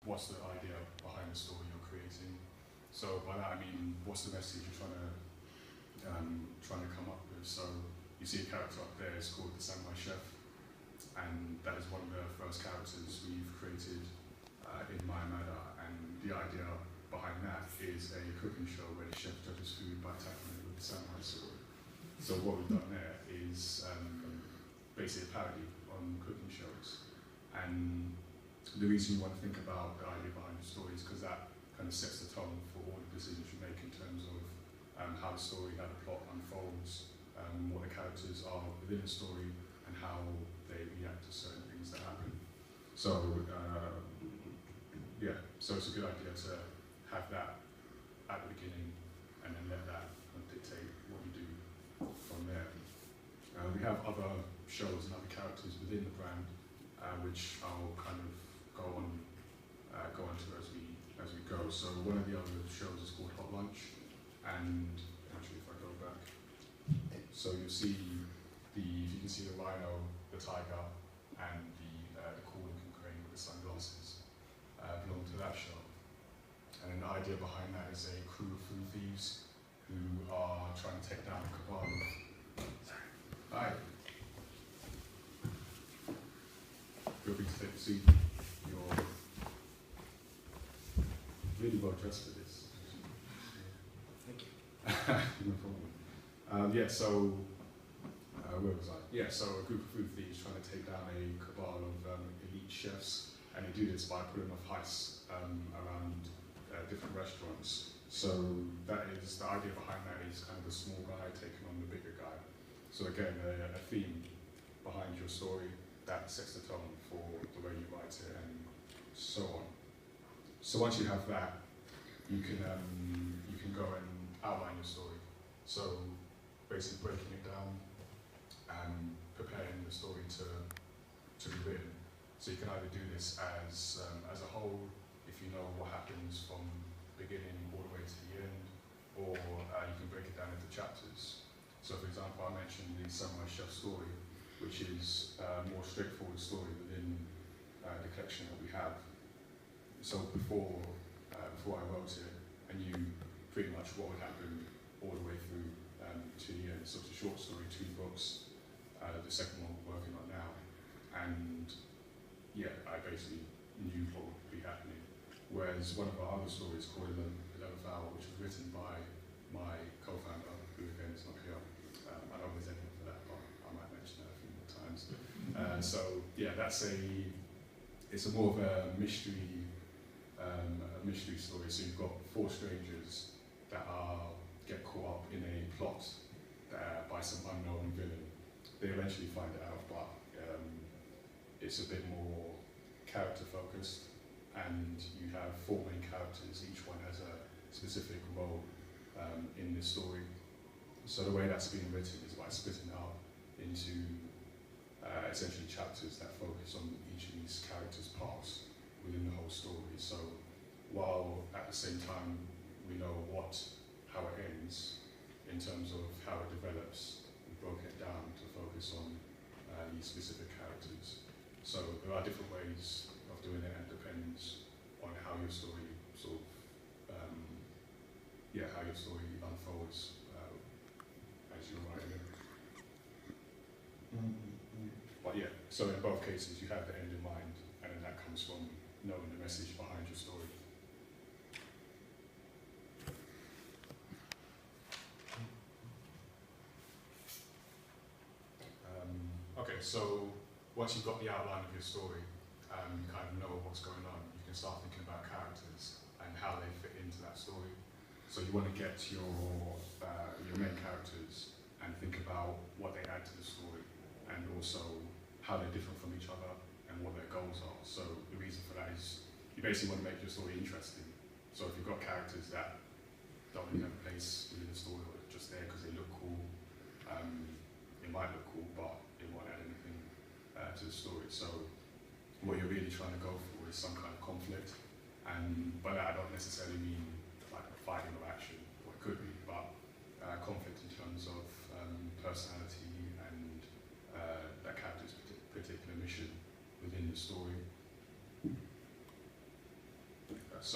what's the idea behind the story you're creating. So by that I mean, what's the message you're trying to come up with. So you see a character up there, it's called the Samurai Chef, and that is one of the first characters we've created in Mayamada, and the idea behind that is a cooking show where the chef judges food by tackling it with the samurai sword. So what we've done there is basically a parody on cooking shows, and the reason you want to think about the idea behind the story is because that kind of sets the tone for all the decisions you make in terms of how the story, how the plot unfolds, what the characters are within the story, and how they react to certain things that happen. So, yeah, so it's a good idea to have that at the beginning and then let that kind of dictate what you do from there. We have other shows and other characters within the brand, which I'll kind of go on to as we go. So one of the other shows is called Hot Lunch, and actually if I go back, so you'll see if you can see the rhino, the tiger, and the cool looking crane with the sunglasses belong to that show. And then the idea behind that is a crew of food thieves who are trying to take down a cabal of... Hi. Feel free to take a seat. You're really well dressed for this. Thank you. No problem. Yeah, so where was I? Yeah, so a group of food thieves trying to take down a cabal of elite chefs, and they do this by putting off heists around different restaurants. So that is, the idea behind that is kind of the small guy taking on the bigger guy. So again, a theme behind your story that sets the tone for the way you write it and so on. So once you have that, you can go and outline your story. So basically breaking it down and preparing the story to be written. So you can either do this as a whole, if you know what happens from beginning all the way to the end, or you can break it down into chapters. So for example, I mentioned the Samurai Chef story, which is a more straightforward story within the collection that we have. So before I wrote it, I knew pretty much what would happen all the way through to the end. So it's a short story, 2 books, the second one we're working on now. And yeah, I basically knew what would be happening. Whereas one of our other stories called 11th Hour, which was written by my co-founder, who again is not here. I don't know if there's anything for that, but I might mention that a few more times. So yeah, it's a more of a mystery story. So you've got 4 strangers that get caught up in a plot by some unknown villain. They eventually find it out, but it's a bit more character focused, and you have 4 main characters. Each one has a specific role in this story. So the way that's being written is by splitting it up into essentially chapters that focus on each of these characters' parts within the whole story. So while at the same time we know how it ends in terms of how it develops, we've broken it down to focus on these specific characters. So there are different ways of doing it, and it depends on how your story how your story unfolds as you're writing it. But yeah, so in both cases you have the end in mind, and then that comes from knowing the message behind your story. Okay, so once you've got the outline of your story, you kind of know what's going on, you can start thinking about characters and how they fit into that story. So you want to get your main characters and think about what they add to the story, and also how they're different from each other and what their goals are. So the reason for that is you basically want to make your story interesting. So if you've got characters that don't really have a place within the story, or just there because they look cool, it might look cool, but it won't add anything to the story. So what you're really trying to go for is some kind of conflict, and by that I don't necessarily mean like fighting or action, or it could be, but conflict in terms of personality and that character's particular mission within the story.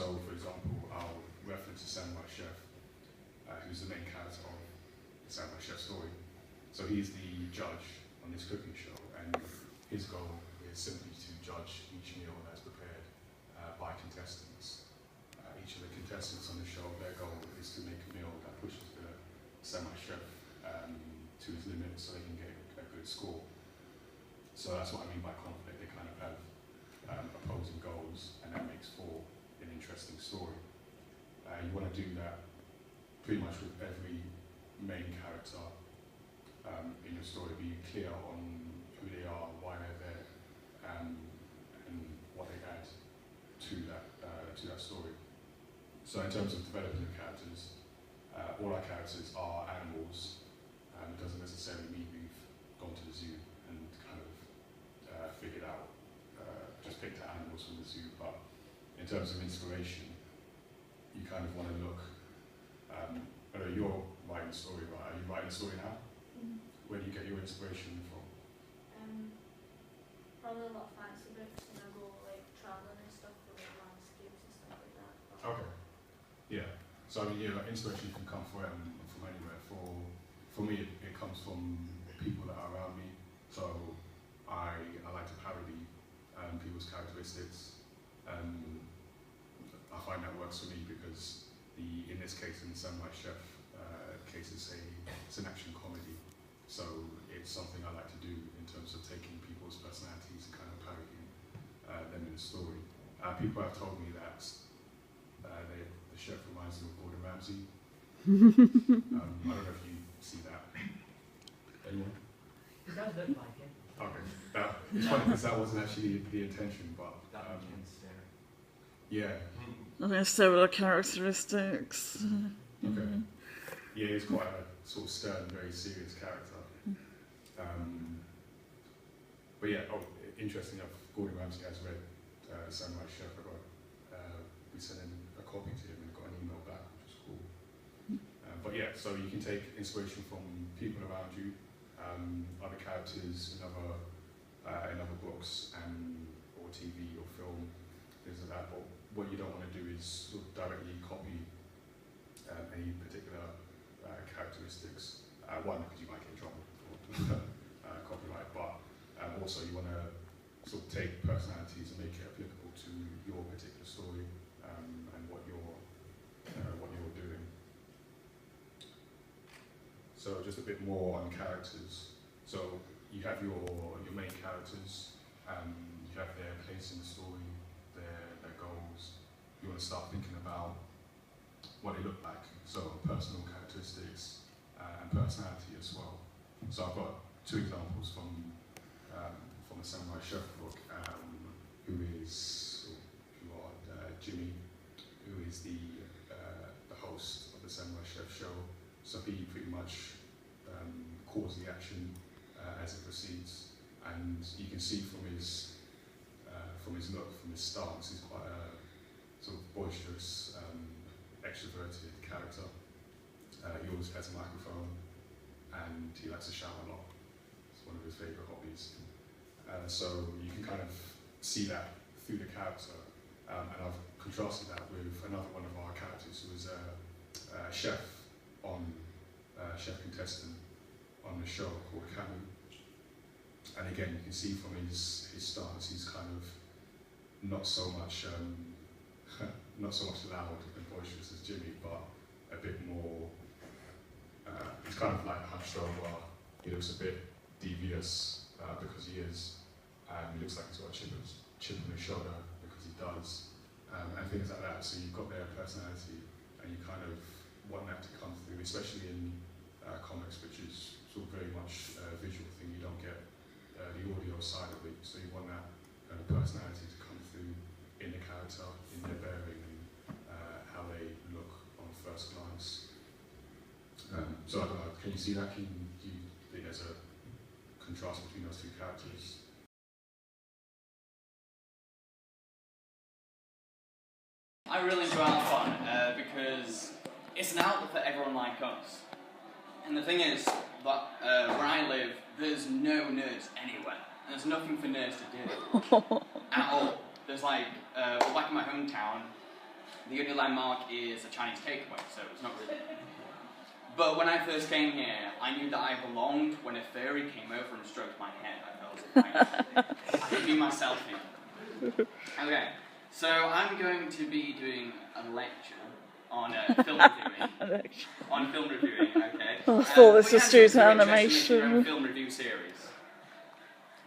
So, for example, I'll reference a samurai chef who's the main character of the samurai chef story. So he's the judge on this cooking show, and his goal is simply to judge each meal that's prepared by contestants. Each of the contestants on the show, their goal is to make a meal that pushes the samurai chef to his limit so they can get a good score. So that's what I mean by conflict. They kind of have opposing goals, and that makes for an interesting story. You want to do that pretty much with every main character in your story. Be clear on who they are, why they're there, and what they add to that story. So in terms of developing the characters, all our characters are animals. It doesn't necessarily mean we've gone to the zoo and kind of figured out, just picked out animals from the zoo, but in terms of inspiration, you kind of want to look, you're writing a story, right? Are you writing a story now? Mm-hmm. Where do you get your inspiration from? Probably a lot of fancy books, and I go like travelling and stuff for like landscapes and stuff like that. But Okay. Yeah. So I mean, yeah, like inspiration can come from anywhere. For me, it comes from people that are around me. So I like to parody people's characteristics. I find that works for me because in this case, in the Samurai Chef case, it's an action comedy. So it's something I like to do in terms of taking people's personalities and kind of parodying them in the story. People have told me that the chef reminds them of Gordon Ramsay. I don't know if you see that. Anyone? It does look like it. Okay. It's funny because that wasn't actually the intention, but yeah. I think similar characteristics. Okay. Yeah, he's quite a sort of stern, very serious character. But yeah, interesting enough, Gordon Ramsay has read Samurai Chef. We sent in a copy to him and got an email back, which is cool. But yeah, so you can take inspiration from people around you, other characters in other books or TV or film, things like that. But what you don't want to do is sort of directly copy any particular characteristics. One, because you might get in trouble for copyright, but also you want to sort of take personalities and make it applicable to your particular story and what you're doing. So just a bit more on characters. So you have your main characters, you have their place in the story, their goals. You want to start thinking about what they look like, so personal characteristics and personality as well. So I've got two examples from the Samurai Chef book, who are Jimmy, who is the host of the Samurai Chef show. So he pretty much calls the action as it proceeds, and you can see from his look, from his stance, he's quite a sort of boisterous, extroverted character. He always has a microphone, and he likes to shout a lot. It's one of his favourite hobbies. So you can kind of see that through the character, and I've contrasted that with another one of our characters who is a chef contestant on the show called Camu. And again, you can see from his stance, he's kind of not so much loud and boisterous as Jimmy, but a bit more. He's kind of like hunched over. He looks a bit devious because he is. He looks like he's got a chip on his shoulder because he does, and things like that. So you've got their personality, and you kind of want that to come through, especially in comics, which is sort of very much a visual thing. You don't get the audio side of it, so you want that kind of personality to come through in the character, in their bearing, and how they look on first glance. So I don't know, can you see that? Do you think there's a contrast between those two characters? I really enjoy Alcon because it's an outlet for everyone like us. And the thing is that where I live, there's no nerds anywhere. And there's nothing for nerds to do at all. There's like, back in my hometown, The only landmark is a Chinese takeaway, so it's not really. But when I first came here, I knew that I belonged when a furry came over and stroked my head. I felt I could be myself here. Okay, so I'm going to be doing a lecture on film reviewing. On film reviewing, okay. I thought this was due to animation. animation. Film review series.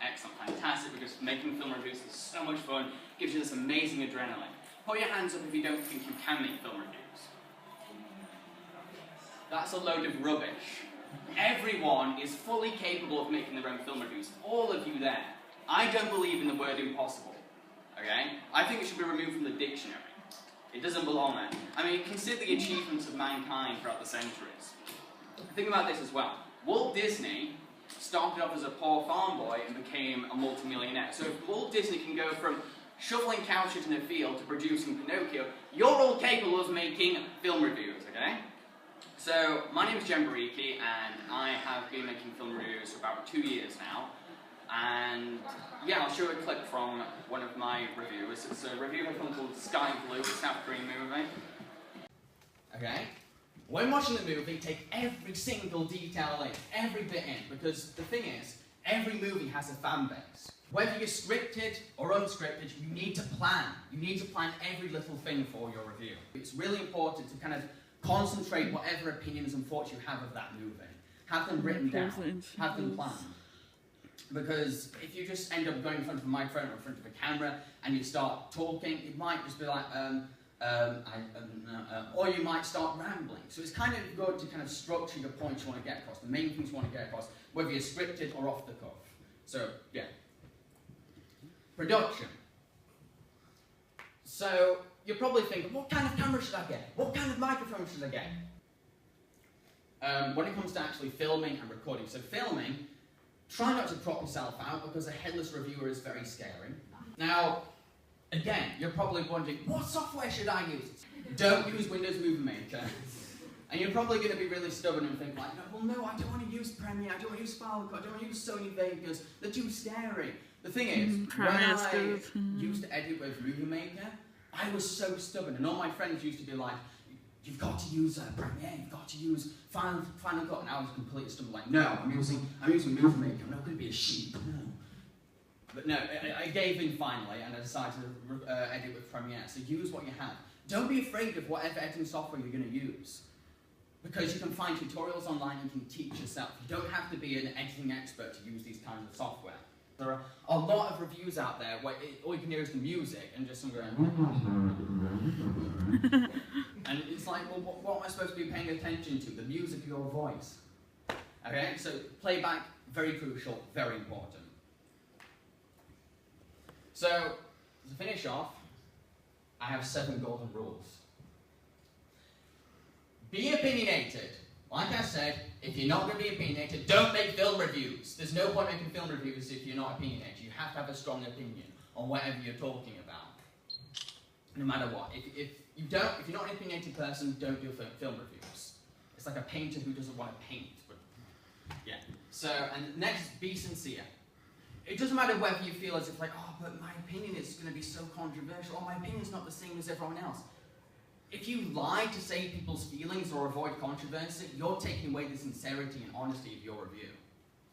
Excellent, fantastic, because making film reviews is so much fun, gives you this amazing adrenaline. Put your hands up if you don't think you can make film reviews. That's a load of rubbish. Everyone is fully capable of making their own film reviews. All of you there. I don't believe in the word impossible. Okay? I think it should be removed from the dictionary. It doesn't belong there. I mean, consider the achievements of mankind throughout the centuries. Think about this as well. Walt Disney started off as a poor farm boy and became a multimillionaire. So if Walt Disney can go from shoveling couches in a field to producing Pinocchio, you're all capable of making film reviews, okay? So, my name is Jambareeqi, and I have been making film reviews for about 2 years now. And yeah, I'll show a clip from one of my reviews. It's a review of a film called Sky Blue, a South Korean movie. Okay? When watching the movie, take every single detail in, every bit in, because the thing is, every movie has a fan base. Whether you're scripted or unscripted, you need to plan. You need to plan every little thing for your review. It's really important to kind of concentrate whatever opinions and thoughts you have of that movie. Have them written down, have them planned. Because if you just end up going in front of a microphone or in front of a camera and you start talking, it might just be like, or you might start rambling. So it's kind of good to kind of structure the points you want to get across, the main things you want to get across, whether you're scripted or off the cuff. So, yeah. Production. So, you're probably thinking, what kind of camera should I get? What kind of microphone should I get? When it comes to actually filming and recording. So filming, try not to crop yourself out because a headless reviewer is very scary. Now, again, you're probably wondering, what software should I use? Don't use Windows Movie Maker. And you're probably going to be really stubborn and think like, well no, I don't want to use Premiere, I don't want to use Final Cut, I don't want to use Sony Vegas, they're too scary. The thing is, when I used to edit with Movie Maker, I was so stubborn, and all my friends used to be like, you've got to use Premiere, you've got to use Final Cut, and I was completely stubborn, like, no, I'm using Movie Maker, I'm not going to be a sheep, no. But no, I gave in finally, and I decided to edit with Premiere, so use what you have. Don't be afraid of whatever editing software you're going to use, because you can find tutorials online and you can teach yourself. You don't have to be an editing expert to use these kinds of software. There are a lot of reviews out there where all you can hear is the music and just some going. And it's like, well, what am I supposed to be paying attention to? The music or your voice? Okay, so playback, very crucial, very important. So, to finish off, I have 7 golden rules. Be opinionated. Like I said, if you're not going to be opinionated, don't make film reviews. There's no point making film reviews if you're not opinionated. You have to have a strong opinion on whatever you're talking about. No matter what. If you're not an opinionated person, don't do film reviews. It's like a painter who doesn't want to paint. But yeah. So, and next, be sincere. It doesn't matter whether you feel as if like, oh, but my opinion is going to be so controversial, or my opinion's not the same as everyone else. If you lie to save people's feelings or avoid controversy, you're taking away the sincerity and honesty of your review.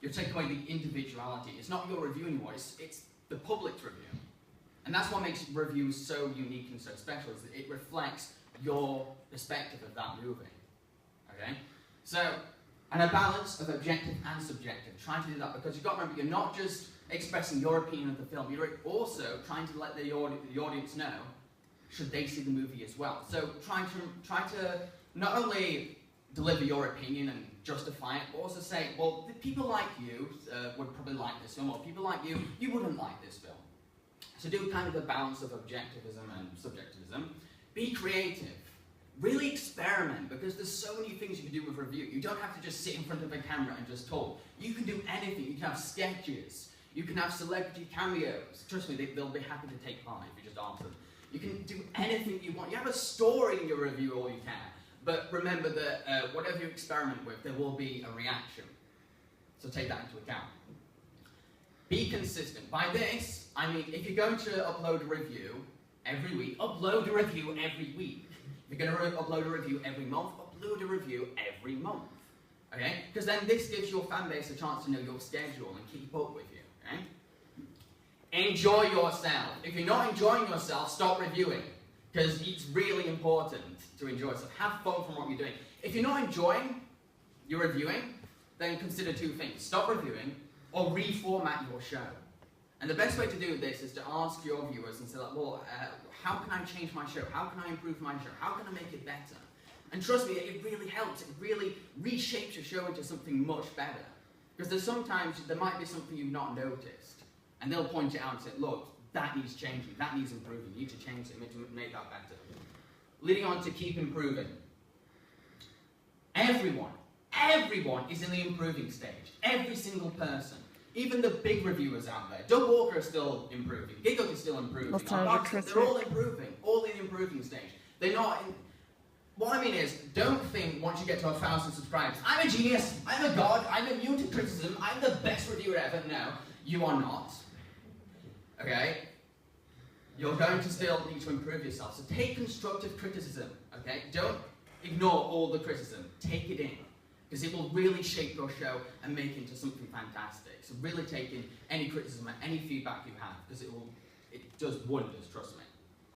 You're taking away the individuality. It's not your review anymore, it's the public's review. And that's what makes reviews so unique and so special, is that it reflects your perspective of that movie. Okay? So, and a balance of objective and subjective. Try to do that, because you've got to remember, you're not just expressing your opinion of the film, you're also trying to let the audience know, should they see the movie as well. So try to not only deliver your opinion and justify it, but also say, well, the people like you would probably like this film, or people like you wouldn't like this film. So do kind of a balance of objectivism and subjectivism. Be creative. Really experiment, because there's so many things you can do with review. You don't have to just sit in front of a camera and just talk. You can do anything. You can have sketches. You can have celebrity cameos. Trust me, they'll be happy to take part if you just ask them. You can do anything you want. You have a story in your review all you can. But remember that whatever you experiment with, there will be a reaction. So take that into account. Be consistent. By this, I mean, if you're going to upload a review, every week. Upload a review every week. If you're going to upload a review every month, upload a review every month. Okay? Because then this gives your fan base a chance to know your schedule and keep up with you. Okay? Enjoy yourself. If you're not enjoying yourself, stop reviewing. Because it's really important to enjoy yourself. Have fun from what you're doing. If you're not enjoying your reviewing, then consider two things. Stop reviewing or reformat your show. And the best way to do this is to ask your viewers and say, like, well, how can I change my show? How can I improve my show? How can I make it better? And trust me, it really helps. It really reshapes your show into something much better. Because there's sometimes there might be something you've not noticed. And they'll point it out and say, look, that needs changing, that needs improving. You need to change it, make that better. Leading on to keep improving. Everyone is in the improving stage. Every single person. Even the big reviewers out there. Doug Walker is still improving. Giggle is still improving. They're all improving. All in the improving stage. They're not in... What I mean is, don't think once you get to 1,000 subscribers, I'm a genius, I'm a god, I'm immune to criticism, I'm the best reviewer ever. No, you are not. Okay? You're going to still need to improve yourself. So take constructive criticism. Okay? Don't ignore all the criticism. Take it in. Because it will really shape your show and make it into something fantastic. So really take in any criticism and any feedback you have, because it does wonders, trust me.